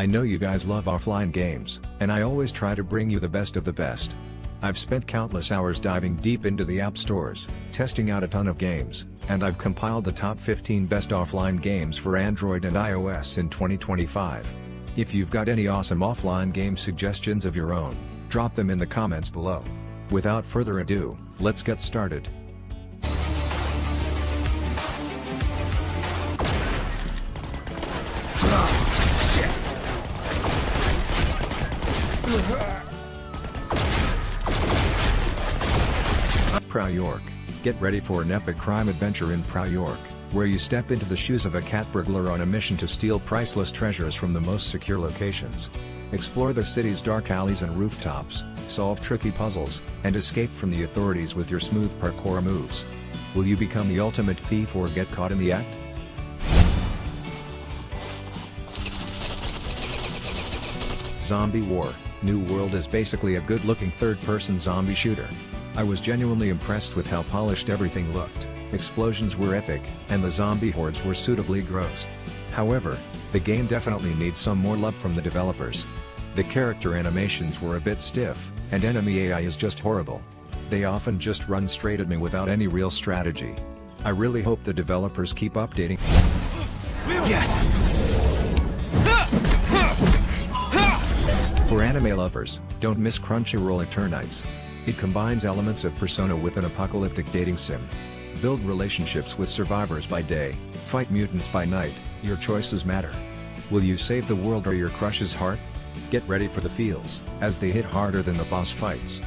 I know you guys love offline games, and I always try to bring you the best of the best. I've spent countless hours diving deep into the app stores, testing out a ton of games, and I've compiled the top 15 best offline games for Android and iOS in 2025. If you've got any awesome offline game suggestions of your own, drop them in the comments below. Without further ado, let's get started. Prowork. Get ready for an epic crime adventure in Prowork, where you step into the shoes of a cat burglar on a mission to steal priceless treasures from the most secure locations. Explore the city's dark alleys and rooftops, solve tricky puzzles, and escape from the authorities with your smooth parkour moves. Will you become the ultimate thief or get caught in the act? Zombie War: New World is basically a good-looking third-person zombie shooter. I was genuinely impressed with how polished everything looked, explosions were epic, and the zombie hordes were suitably gross. However, the game definitely needs some more love from the developers. The character animations were a bit stiff, and enemy AI is just horrible. They often just run straight at me without any real strategy. I really hope the developers keep updating. Yes! For anime lovers, don't miss Crunchyroll Eternights. It combines elements of Persona with an apocalyptic dating sim. Build relationships with survivors by day, fight mutants by night, your choices matter. Will you save the world or your crush's heart? Get ready for the feels, as they hit harder than the boss fights.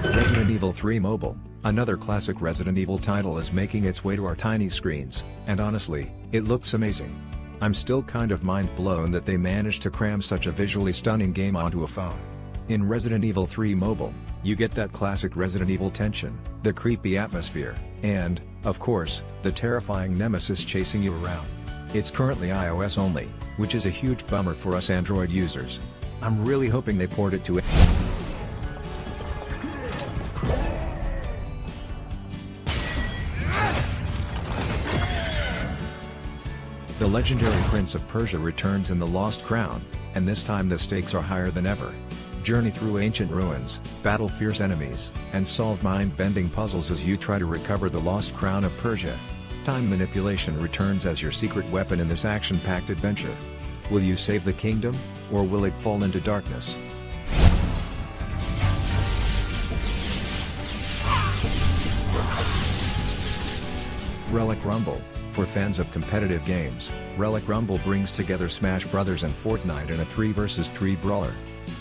Resident Evil 3 Mobile, another classic Resident Evil title, is making its way to our tiny screens, and honestly, it looks amazing. I'm still kind of mind blown that they managed to cram such a visually stunning game onto a phone. In Resident Evil 3 Mobile, you get that classic Resident Evil tension, the creepy atmosphere, and, of course, the terrifying nemesis chasing you around. It's currently iOS only, which is a huge bummer for us Android users. I'm really hoping they port it to it. The legendary Prince of Persia returns in The Lost Crown, and this time the stakes are higher than ever. Journey through ancient ruins, battle fierce enemies, and solve mind-bending puzzles as you try to recover the lost crown of Persia. Time manipulation returns as your secret weapon in this action-packed adventure. Will you save the kingdom, or will it fall into darkness? Relic Rumble. For fans of competitive games, Relic Rumble brings together Smash Bros. And Fortnite in a 3 vs 3 brawler.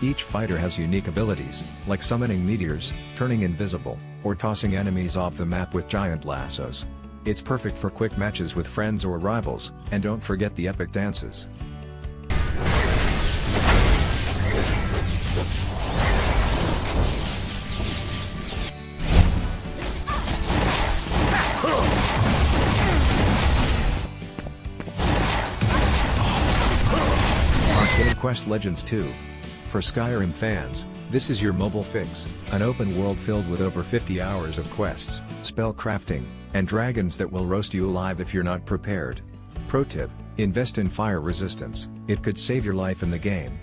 Each fighter has unique abilities, like summoning meteors, turning invisible, or tossing enemies off the map with giant lassos. It's perfect for quick matches with friends or rivals, and don't forget the epic dances. Arcane Quest Legends 2. For Skyrim fans, this is your mobile fix, an open world filled with over 50 hours of quests, spell crafting, and dragons that will roast you alive if you're not prepared. Pro tip: invest in fire resistance, it could save your life in the game.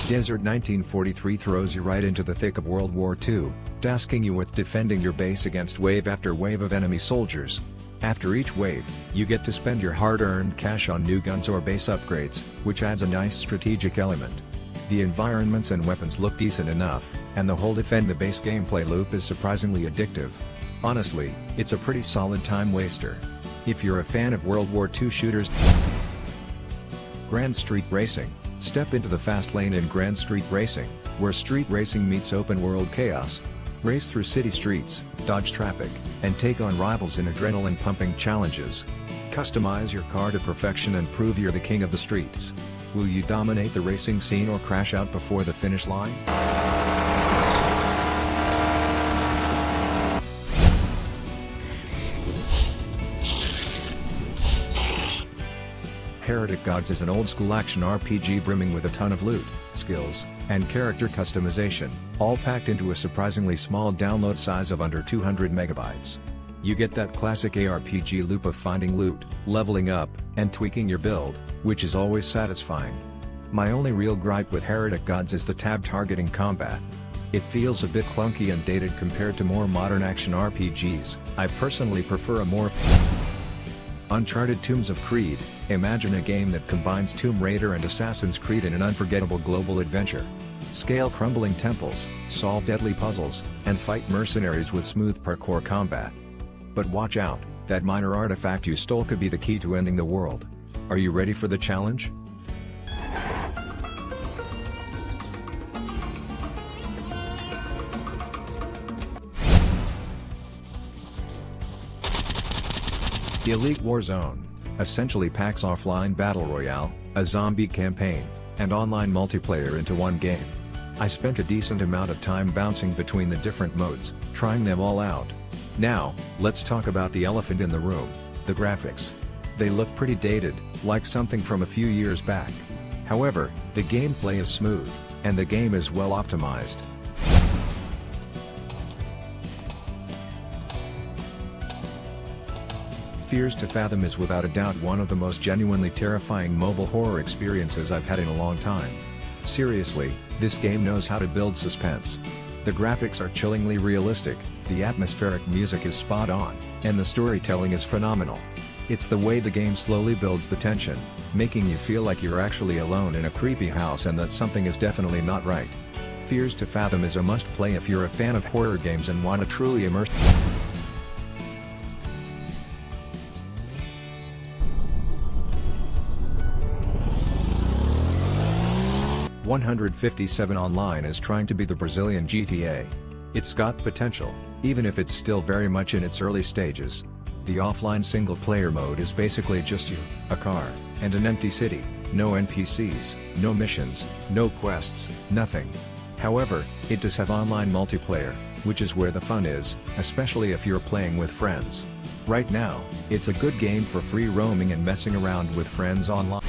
Desert 1943 throws you right into the thick of World War II, tasking you with defending your base against wave after wave of enemy soldiers. After each wave, you get to spend your hard-earned cash on new guns or base upgrades, which adds a nice strategic element. The environments and weapons look decent enough, and the whole defend the base gameplay loop is surprisingly addictive. Honestly, it's a pretty solid time waster. If you're a fan of World War II shooters. Grand Street Racing. Step into the fast lane in Grand Street Racing, where street racing meets open world chaos. Race through city streets, dodge traffic, and take on rivals in adrenaline-pumping challenges. Customize your car to perfection and prove you're the king of the streets. Will you dominate the racing scene or crash out before the finish line? Heretic Gods is an old-school action RPG brimming with a ton of loot, skills, and character customization, all packed into a surprisingly small download size of under 200 megabytes. You get that classic ARPG loop of finding loot, leveling up, and tweaking your build, which is always satisfying. My only real gripe with Heretic Gods is the tab targeting combat. It feels a bit clunky and dated compared to more modern action RPGs. I personally prefer a more Uncharted Tombs of Creed. Imagine a game that combines Tomb Raider and Assassin's Creed in an unforgettable global adventure. Scale crumbling temples, solve deadly puzzles, and fight mercenaries with smooth parkour combat. But watch out, that minor artifact you stole could be the key to ending the world. Are you ready for the challenge? Elite Warzone essentially packs offline battle royale, a zombie campaign, and online multiplayer into one game. I spent a decent amount of time bouncing between the different modes, trying them all out. Now, let's talk about the elephant in the room, the graphics. They look pretty dated, like something from a few years back. However, the gameplay is smooth, and the game is well optimized. Fears to Fathom is without a doubt one of the most genuinely terrifying mobile horror experiences I've had in a long time. Seriously, this game knows how to build suspense. The graphics are chillingly realistic, the atmospheric music is spot on, and the storytelling is phenomenal. It's the way the game slowly builds the tension, making you feel like you're actually alone in a creepy house and that something is definitely not right. Fears to Fathom is a must-play if you're a fan of horror games and want to truly immerse. 157 Online is trying to be the Brazilian GTA. It's got potential, even if it's still very much in its early stages. The offline single-player mode is basically just you, a car, and an empty city, no NPCs, no missions, no quests, nothing. However, it does have online multiplayer, which is where the fun is, especially if you're playing with friends. Right now, it's a good game for free roaming and messing around with friends online.